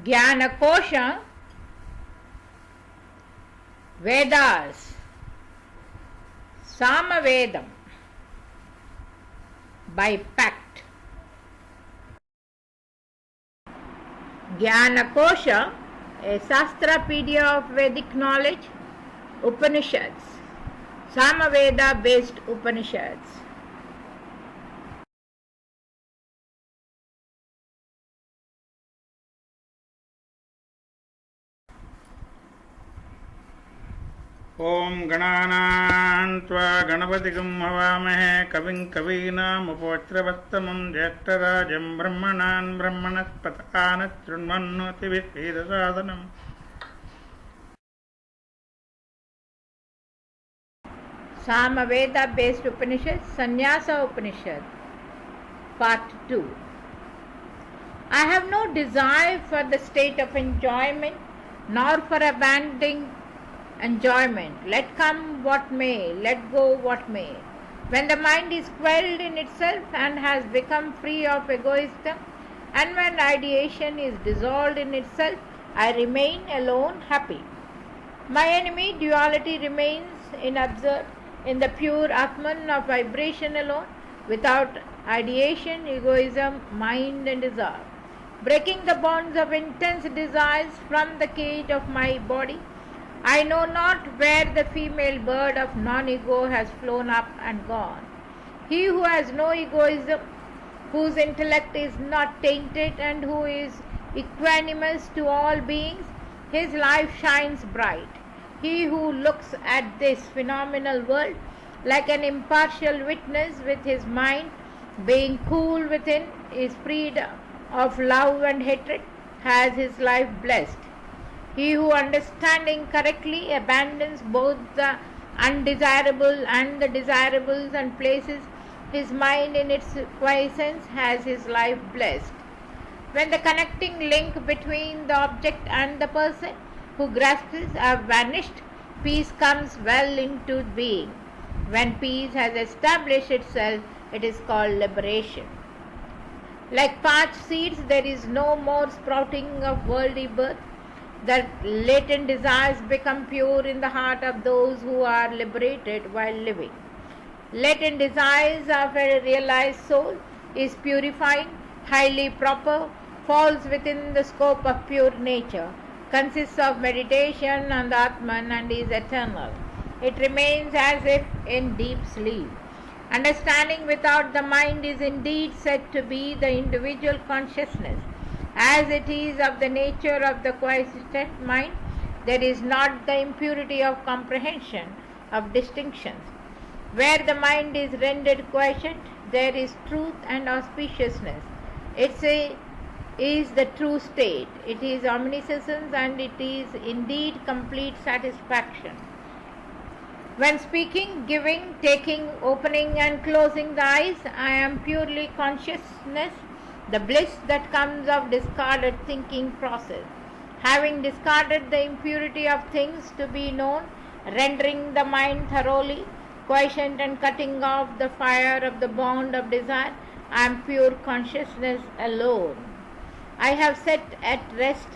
Jnana-kosha, Vedas, Samavedam, by pact. Jnana-kosha, a Sastrapedia of Vedic knowledge, Upanishads, Samaveda based Upanishads. ओम गणानां त्वा गणपतिगं हवामहे कविं कवीनामुपवज्रवत्तमं ज्येष्ठराजं ब्रह्मणान् ब्रह्मणस्पतकान् शृण्वन्नोतिभिः Samaveda based Upanishad, Sanyasa Upanishad, Part 2. I have no desire for the state of enjoyment, nor for abandoning enjoyment. Let come what may, let go what may. When the mind is quelled in itself and has become free of egoism, and when ideation is dissolved in itself, I remain alone happy. My enemy, duality, remains unobserved in the pure Atman of vibration alone, without ideation, egoism, mind and desire. Breaking the bonds of intense desires from the cage of my body, I know not where the female bird of non-ego has flown up and gone. He who has no egoism, whose intellect is not tainted and who is equanimous to all beings, his life shines bright. He who looks at this phenomenal world like an impartial witness with his mind being cool within, is freed of love and hatred, has his life blessed. He who understanding correctly abandons both the undesirable and the desirables and places his mind in its quiescence has his life blessed. When the connecting link between the object and the person who grasps it have vanished, peace comes well into being. When peace has established itself, it is called liberation. Like parched seeds, there is no more sprouting of worldly birth. The latent desires become pure in the heart of those who are liberated while living. Latent desires of a realized soul is purifying, highly proper, falls within the scope of pure nature, consists of meditation on the Atman and is eternal. It remains as if in deep sleep. Understanding without the mind is indeed said to be the individual consciousness. As it is of the nature of the quiescent mind, there is not the impurity of comprehension, of distinctions. Where the mind is rendered quiescent, there is truth and auspiciousness. It is the true state. It is omniscience and it is indeed complete satisfaction. When speaking, giving, taking, opening and closing the eyes, I am purely consciousness, the bliss that comes of discarded thinking process. Having discarded the impurity of things to be known, rendering the mind thoroughly quiescent and cutting off the fire of the bond of desire, I am pure consciousness alone. I have set at rest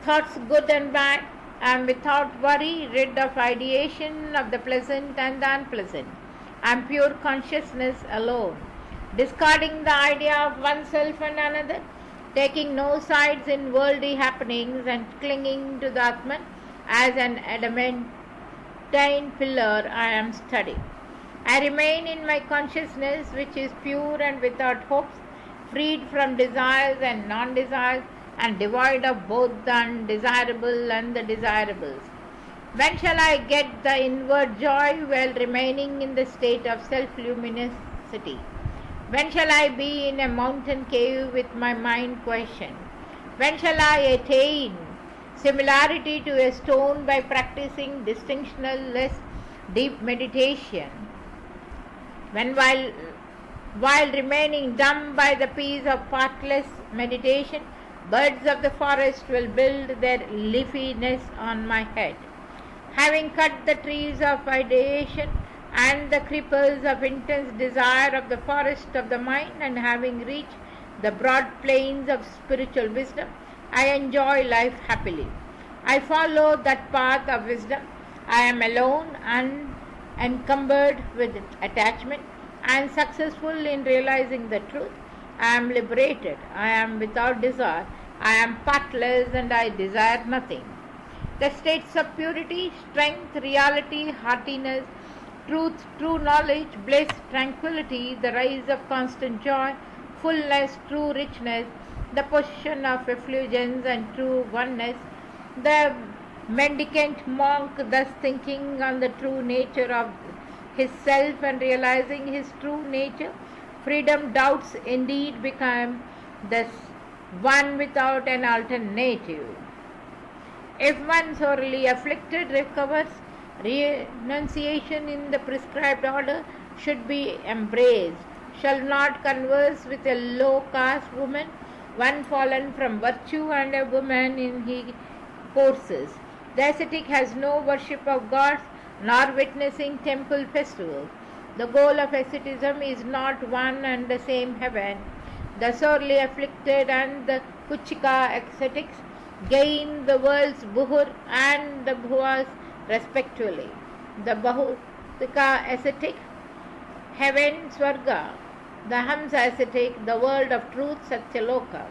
thoughts good and bad. I am without worry, rid of ideation of the pleasant and the unpleasant. I am pure consciousness alone. Discarding the idea of oneself and another, taking no sides in worldly happenings and clinging to the Atman as an adamantine pillar, I am steady. I remain in my consciousness which is pure and without hopes, freed from desires and non-desires and devoid of both the undesirable and the desirables. When shall I get the inward joy while remaining in the state of self-luminosity? When shall I be in a mountain cave with my mind questioned? When shall I attain similarity to a stone by practicing distinctionless deep meditation? When while remaining dumb by the peace of partless meditation, birds of the forest will build their leafiness on my head. Having cut the trees of ideation and the creepers of intense desire of the forest of the mind, and having reached the broad plains of spiritual wisdom, I enjoy life happily. I follow that path of wisdom. I am alone and encumbered with attachment. I am successful in realizing the truth. I am liberated. I am without desire. I am partless and I desire nothing. The states of purity, strength, reality, heartiness, truth, true knowledge, bliss, tranquility, the rise of constant joy, fullness, true richness, the possession of effulgence and true oneness, the mendicant monk thus thinking on the true nature of his self and realizing his true nature, freedom doubts indeed become the one without an alternative. If one sorely afflicted recovers, renunciation in the prescribed order should be embraced. Shall not converse with a low caste woman, one fallen from virtue and a woman in his courses. The ascetic has no worship of gods nor witnessing temple festivals. The goal of asceticism is not one and the same heaven. The sorely afflicted and the Kuchika ascetics gain the world's Buhur and the Bhuvas respectively. The Bahutika ascetic, heaven Swarga, the Hamsa ascetic, the world of truth Satyaloka.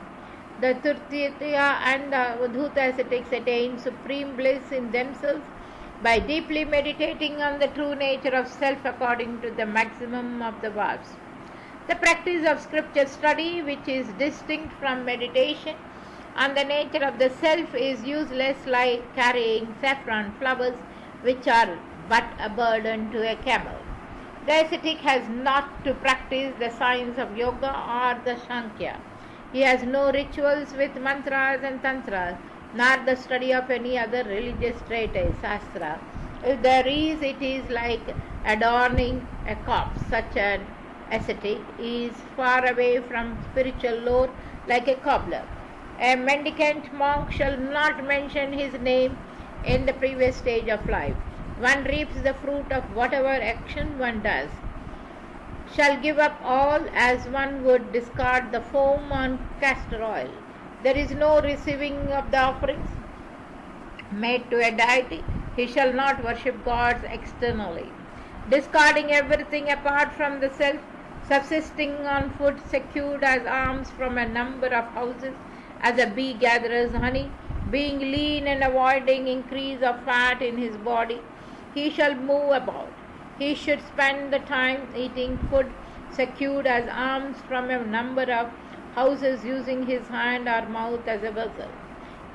The Turtitiya and the Udhuta ascetics attain supreme bliss in themselves by deeply meditating on the true nature of self according to the maximum of the vows. The practice of scripture study, which is distinct from meditation on the nature of the self, is useless like carrying saffron flowers, which are but a burden to a camel. The ascetic has not to practice the science of yoga or the Sankhya. He has no rituals with mantras and tantras, nor the study of any other religious treatise, Shastra. If there is, it is like adorning a corpse. Such an ascetic is far away from spiritual lore like a cobbler. A mendicant monk shall not mention his name in the previous stage of life. One reaps the fruit of whatever action one does. Shall give up all as one would discard the foam on castor oil. There is no receiving of the offerings made to a deity. He shall not worship gods externally. Discarding everything apart from the self, subsisting on food secured as alms from a number of houses, as a bee gathers honey, being lean and avoiding increase of fat in his body, he shall move about. He should spend the time eating food secured as alms from a number of houses, using his hand or mouth as a vessel.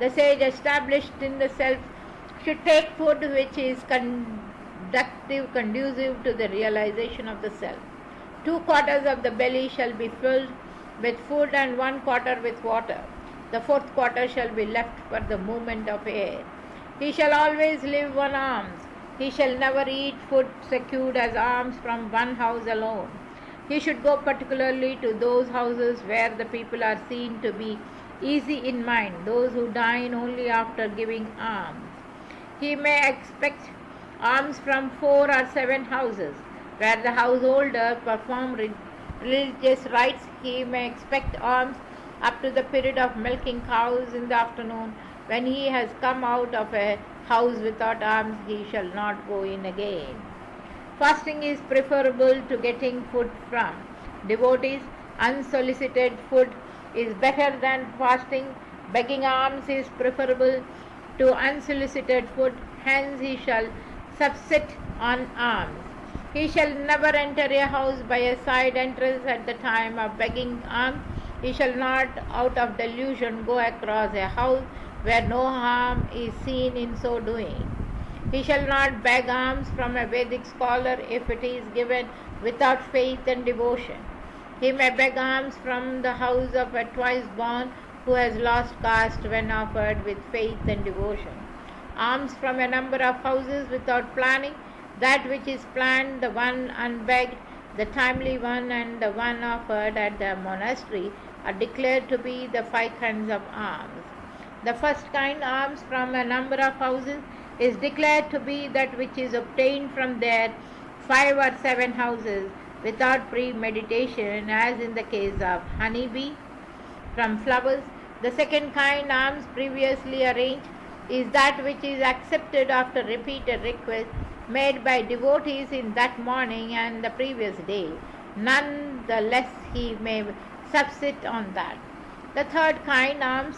The sage established in the self should take food which is conducive to the realization of the self. 2 quarters of the belly shall be filled with food and 1 quarter with water. The 4th quarter shall be left for the movement of air. He shall always live on alms. He shall never eat food secured as alms from one house alone. He should go particularly to those houses where the people are seen to be easy in mind, those who dine only after giving alms. He may expect alms from 4 or 7 houses. Where the householder perform religious rites, he may expect alms up to the period of milking cows in the afternoon. When he has come out of a house without alms, he shall not go in again. Fasting is preferable to getting food from devotees. Unsolicited food is better than fasting. Begging alms is preferable to unsolicited food. Hence he shall subsist on alms. He shall never enter a house by a side entrance at the time of begging alms. He shall not, out of delusion, go across a house where no harm is seen in so doing. He shall not beg alms from a Vedic scholar if it is given without faith and devotion. He may beg alms from the house of a twice born who has lost caste when offered with faith and devotion. Alms from a number of houses without planning, that which is planned, the one unbegged, the timely one, and the one offered at the monastery, are declared to be the 5 kinds of alms. The first kind, alms from a number of houses, is declared to be that which is obtained from their 5 or 7 houses without premeditation, as in the case of honeybee from flowers, The second kind, alms previously arranged, is that which is accepted after repeated requests made by devotees in that morning and the previous day. None the less he may subsist on that. The third kind, alms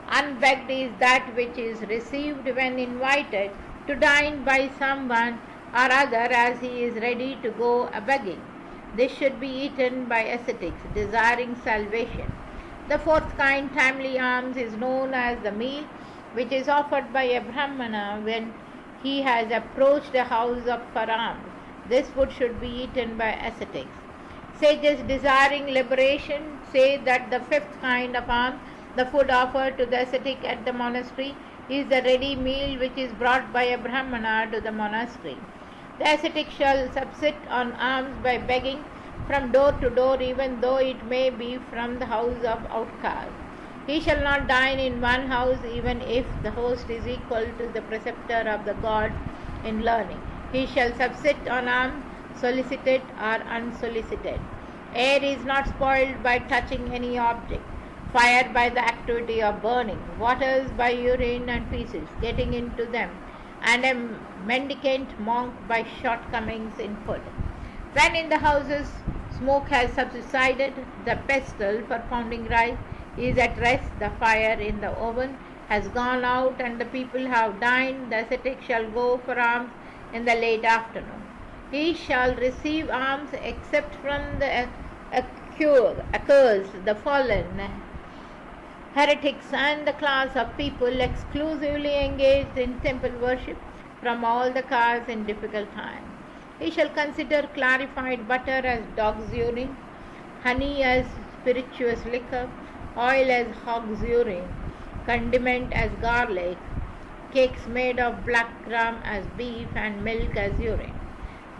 unbegged, is that which is received when invited to dine by someone or other as he is ready to go a begging. This should be eaten by ascetics desiring salvation. The fourth kind, timely alms, is known as the meal which is offered by a Brahmana when he has approached a house for alms. This food should be eaten by ascetics. Sages desiring liberation say that the fifth kind of alms, the food offered to the ascetic at the monastery, is the ready meal which is brought by a Brahmana to the monastery. The ascetic shall subsist on alms by begging from door to door, even though it may be from the house of outcasts. He shall not dine in one house even if the host is equal to the preceptor of the gods in learning. He shall subsist on alms, solicited or unsolicited. Air is not spoiled by touching any object. Fire by the activity of burning. Waters by urine and feces getting into them. And a mendicant monk by shortcomings in food. When in the houses smoke has subsided, the pestle for pounding rice is at rest, the fire in the oven has gone out, and the people have dined, the ascetic shall go for alms in the late afternoon. He shall receive alms except from the accursed, the fallen, heretics, and the class of people exclusively engaged in temple worship from all the castes in difficult times. He shall consider clarified butter as dog's urine, honey as spirituous liquor, oil as hog's urine, condiment as garlic, cakes made of black gram as beef, and milk as urine.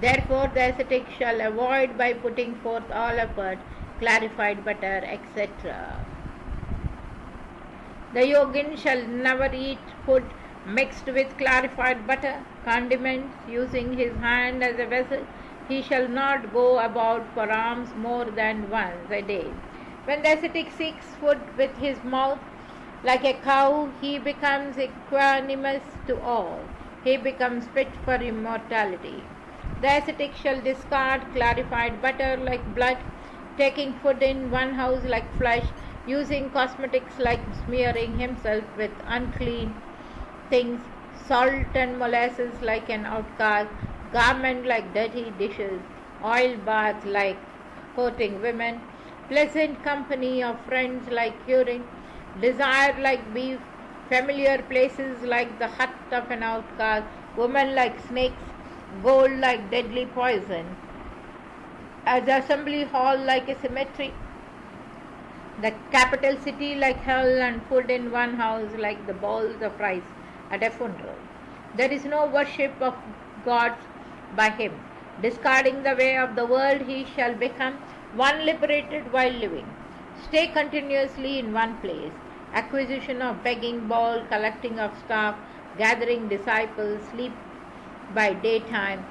Therefore the ascetic shall avoid by putting forth all effort clarified butter, etc. The yogin shall never eat food mixed with clarified butter, condiments, using his hand as a vessel. He shall not go about for alms more than once a day. When the ascetic seeks food with his mouth like a cow, he becomes equanimous to all. He becomes fit for immortality. The ascetic shall discard clarified butter like blood, taking food in one house like flesh, using cosmetics like smearing himself with unclean things, salt and molasses like an outcast, garment like dirty dishes, oil baths like courting women, pleasant company of friends like urine, desire like beef, familiar places like the hut of an outcast, women like snakes, gold like deadly poison, as the assembly hall like a cemetery, the capital city like hell, and food in one house like the bowls of rice at a funeral. There is no worship of gods by him. Discarding the way of the world, he shall become one liberated while living. Stay continuously in one place. Acquisition of begging bowl, collecting of staff, gathering disciples, sleep by daytime,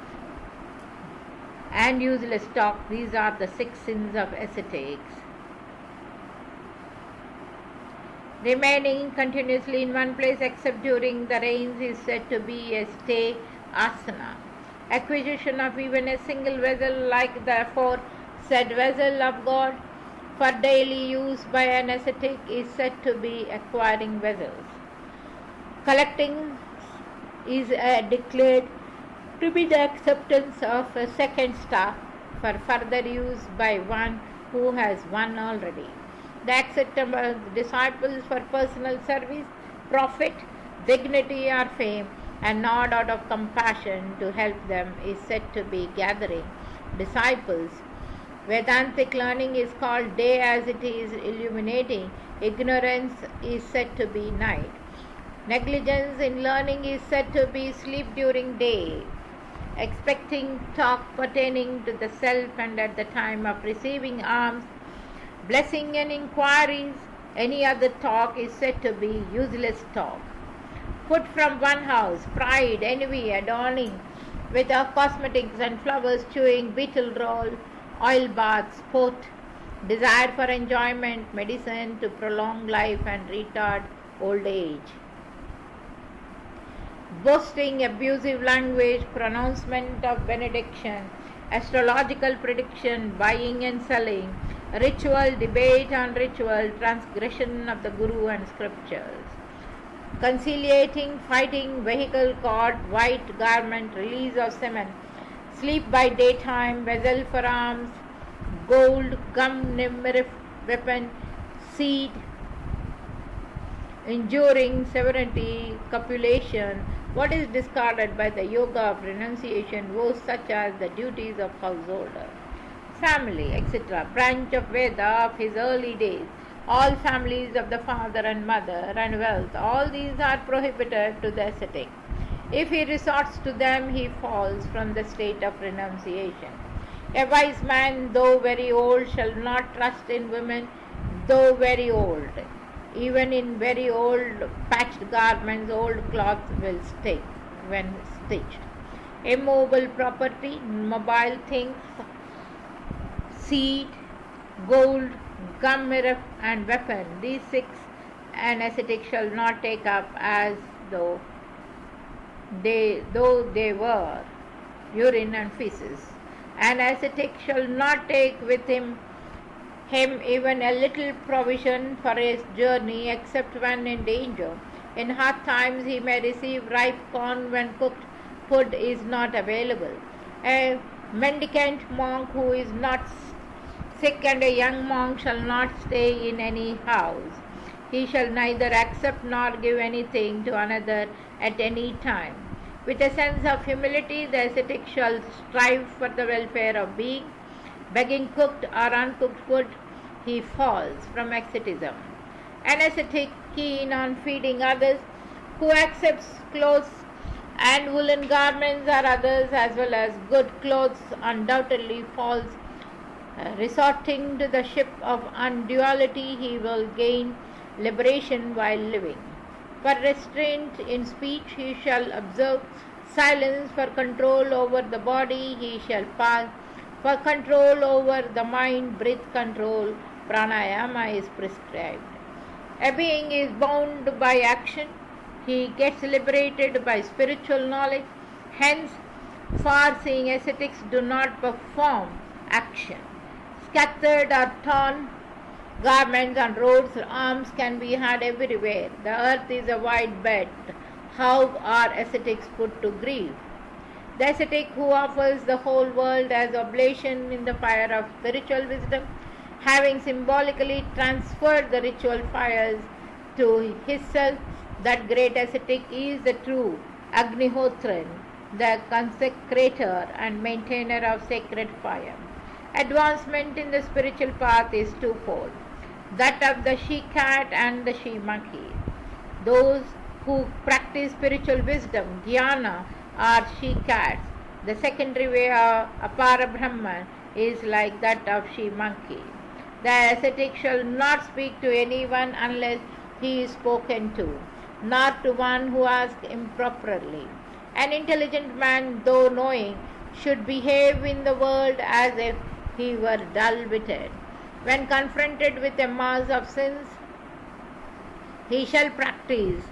and useless talk. These are the 6 sins of ascetics. Remaining continuously in one place except during the rains is said to be a stay asana. Acquisition of even a single vessel like the aforesaid vessel of God for daily use by an ascetic is said to be acquiring vessels. Collecting is declared to be the acceptance of a second staff for further use by one who has one already. The acceptance of disciples for personal service, profit, dignity or fame, and not out of compassion to help them is said to be gathering disciples. Vedantic learning is called day as it is illuminating. Ignorance is said to be night. Negligence in learning is said to be sleep during day. Expecting talk pertaining to the self and at the time of receiving alms, blessing and inquiries, any other talk is said to be useless talk. Food from one house, pride, envy, adorning with our cosmetics and flowers, chewing, beetle roll, oil baths, sport, desire for enjoyment, medicine to prolong life and retard old age, boasting, abusive language, pronouncement of benediction, astrological prediction, buying and selling, ritual, debate on ritual, transgression of the Guru and scriptures, conciliating, fighting, vehicle caught, white garment, release of semen, sleep by daytime, vessel for arms, gold, gum, nimrif, weapon, seed, enduring, severity, copulation, what is discarded by the yoga of renunciation, woes such as the duties of householder, family, etc., branch of Veda of his early days, all families of the father and mother, and wealth, all these are prohibited to the ascetic. If he resorts to them, he falls from the state of renunciation. A wise man, though very old, shall not trust in women, though very old. Even in very old patched garments, old cloths will stick when stitched. Immovable property, mobile things, seed, gold, gum, mirror, and weapon. These six an ascetic shall not take up as though they were urine and feces. An ascetic shall not take with him even a little provision for his journey, except when in danger. In hard times he may receive ripe corn when cooked food is not available. A mendicant monk who is not sick and a young monk shall not stay in any house. He shall neither accept nor give anything to another at any time. With a sense of humility, the ascetic shall strive for the welfare of being. Begging cooked or uncooked food, he falls from asceticism. An ascetic keen on feeding others, who accepts clothes and woolen garments or others as well as good clothes, undoubtedly falls. Resorting to the ship of unduality, he will gain liberation while living. For restraint in speech, he shall observe silence. For control over the body, he shall pass. For control over the mind, breath control, pranayama is prescribed. A being is bound by action. He gets liberated by spiritual knowledge. Hence, far-seeing ascetics do not perform action. Scattered or torn garments on roads, arms can be had everywhere. The earth is a wide bed. How are ascetics put to grief? The ascetic who offers the whole world as oblation in the fire of spiritual wisdom, having symbolically transferred the ritual fires to himself, that great ascetic is the true Agnihotran, the consecrator and maintainer of sacred fire. Advancement in the spiritual path is twofold, that of the she-cat and the she-monkey. Those who practice spiritual wisdom, jnana, are she-cats. The secondary way of apara Brahman is like that of she-monkey. The ascetic shall not speak to anyone unless he is spoken to, nor to one who asks improperly. An intelligent man, though knowing, should behave in the world as if he were dull-witted. When confronted with a mass of sins, he shall practice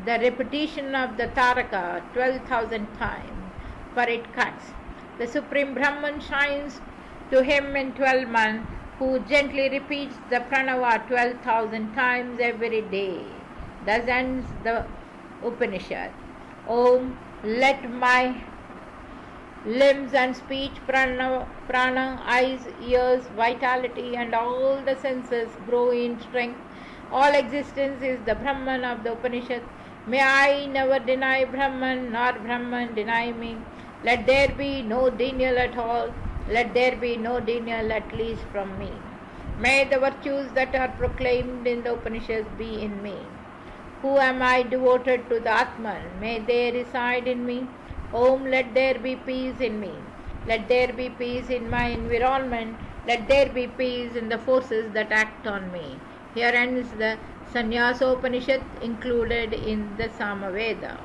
the repetition of the Taraka 12,000 times, for it cuts. The Supreme Brahman shines to him in 12 months, who gently repeats the Pranava 12,000 times every day. Thus ends the Upanishad. Om, let my limbs and speech, prana, eyes, ears, vitality, and all the senses grow in strength. All existence is the Brahman of the Upanishad. May I never deny Brahman, nor Brahman deny me. Let there be no denial at all. Let there be no denial at least from me. May the virtues that are proclaimed in the Upanishads be in me. Who am I devoted to the Atman? May they reside in me. Om, let there be peace in me. Let there be peace in my environment. Let there be peace in the forces that act on me. Here ends the Sanyasa Upanishad included in the Samaveda.